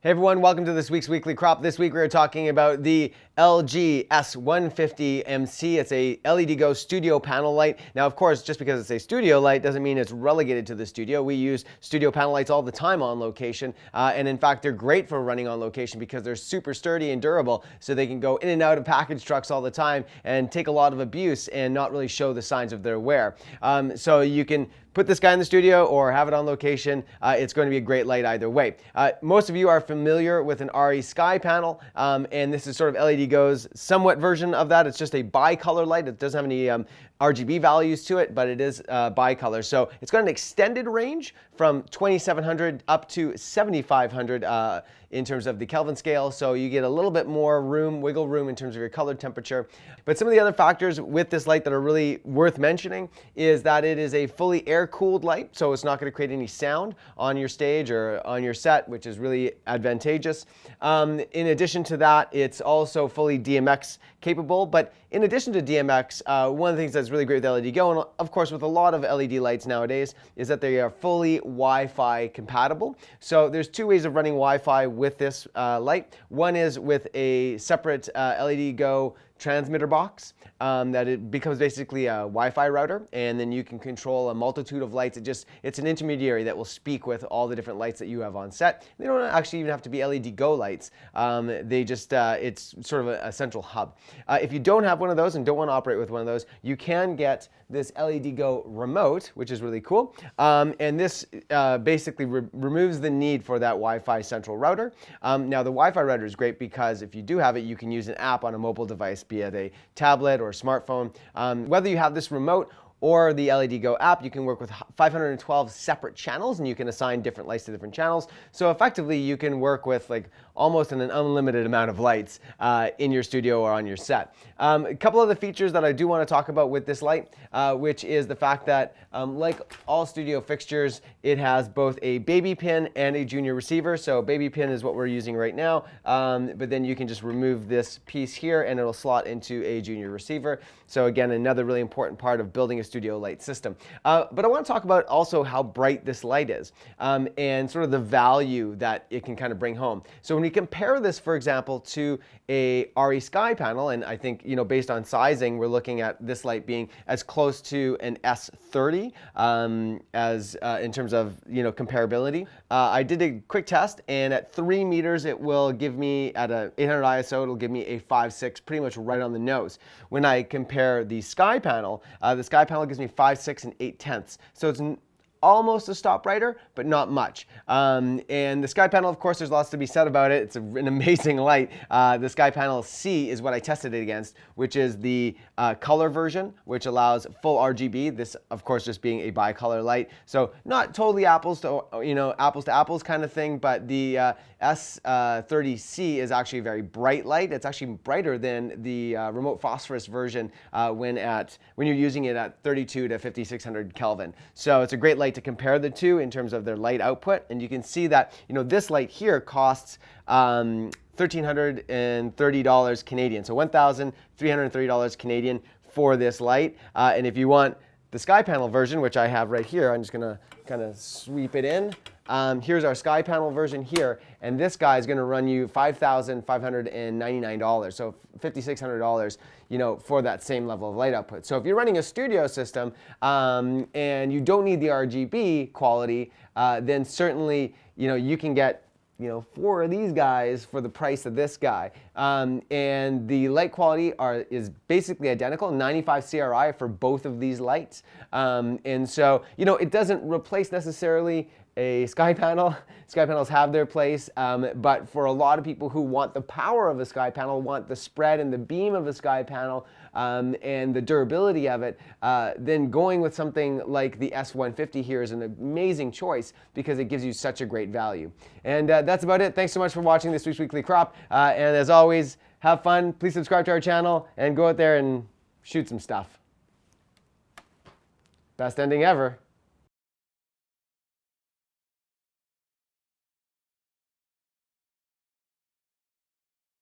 Hey everyone, welcome to this week's Weekly Crop. This week we are talking about the LG S150MC. It's a LEDGO studio panel light. Now of course, just because it's a studio light doesn't mean it's relegated to the studio. We use studio panel lights all the time on location, and in fact they're great for running on location because they're super sturdy and durable, so they can go in and out of package trucks all the time and take a lot of abuse and not really show the signs of their wear. So you can put this guy in the studio or have it on location. It's going to be a great light either way. Most of you are familiar with an ARRI Sky Panel, and this is sort of LEDGO's somewhat version of that. It's just a bicolor light. It doesn't have any RGB values to it, but it is bicolor. So it's got an extended range from 2700 up to 7500 in terms of the Kelvin scale. So you get a little bit more room, wiggle room in terms of your color temperature. But some of the other factors with this light that are really worth mentioning is that it is a fully air-cooled light, so it's not going to create any sound on your stage or on your set, which is really advantageous. In addition to that, it's also fully DMX capable. But in addition to DMX, one of the things that's really great with LEDGO, and of course with a lot of LED lights nowadays, is that they are fully Wi-Fi compatible. So there's two ways of running Wi-Fi with this light. One is with a separate LEDGO transmitter box that it becomes basically a Wi-Fi router, and then you can control a multitude of lights. It's an intermediary that will speak with all the different lights that you have on set. They don't actually even have to be LEDGO lights. It's sort of a central hub. If you don't have one of those and don't want to operate with one of those, you can get this LEDGO remote, which is really cool. And this basically removes the need for that Wi-Fi central router. Now the Wi-Fi router is great because if you do have it, you can use an app on a mobile device, be it a tablet or a smartphone. Whether you have this remote or the LEDGO app, you can work with 512 separate channels, and you can assign different lights to different channels. So effectively, you can work with like almost an unlimited amount of lights in your studio or on your set. A couple of the features that I do want to talk about with this light, which is the fact that like all studio fixtures, it has both a baby pin and a junior receiver. So baby pin is what we're using right now, but then you can just remove this piece here and it'll slot into a junior receiver. So again, another really important part of building a studio light system. But I want to talk about also how bright this light is and sort of the value that it can kind of bring home. So when we compare this, for example, to a ARRI Sky Panel, and I think, based on sizing, we're looking at this light being as close to an S30 as in terms of comparability. I did a quick test, and at 3 meters, it will give me, at a 800 ISO, it'll give me a 5.6, pretty much right on the nose. When I compare the Sky Panel gives me 5.6 and 8/10. So it's almost a stop brighter, but not much. And the Sky Panel, of course, there's lots to be said about it. It's an amazing light. The Sky Panel C is what I tested it against, which is the color version, which allows full RGB. This, of course, just being a bicolor light. So not totally apples to apples kind of thing, but the S-30C is actually a very bright light. It's actually brighter than the remote phosphorus version when you're using it at 32 to 5600 Kelvin. So it's a great light to compare the two in terms of their light output, and you can see that this light here costs $1,330 Canadian, so $1,330 Canadian for this light. And if you want the Sky Panel version, which I have right here, I'm just going to kind of sweep it in. Here's our Sky Panel version here, and this guy is going to run you $5,599, so $5,600, for that same level of light output. So if you're running a studio system and you don't need the RGB quality, then certainly you can get 4 of these guys for the price of this guy. And the light quality is basically identical, 95 CRI for both of these lights. And so, it doesn't replace necessarily a Sky Panel. Sky Panels have their place, but for a lot of people who want the power of a Sky Panel, want the spread and the beam of a Sky Panel, and the durability of it, then going with something like the S150 here is an amazing choice because it gives you such a great value. And that's about it. Thanks so much for watching this week's Weekly Crop. And as always, have fun. Please subscribe to our channel and go out there and shoot some stuff. Best ending ever.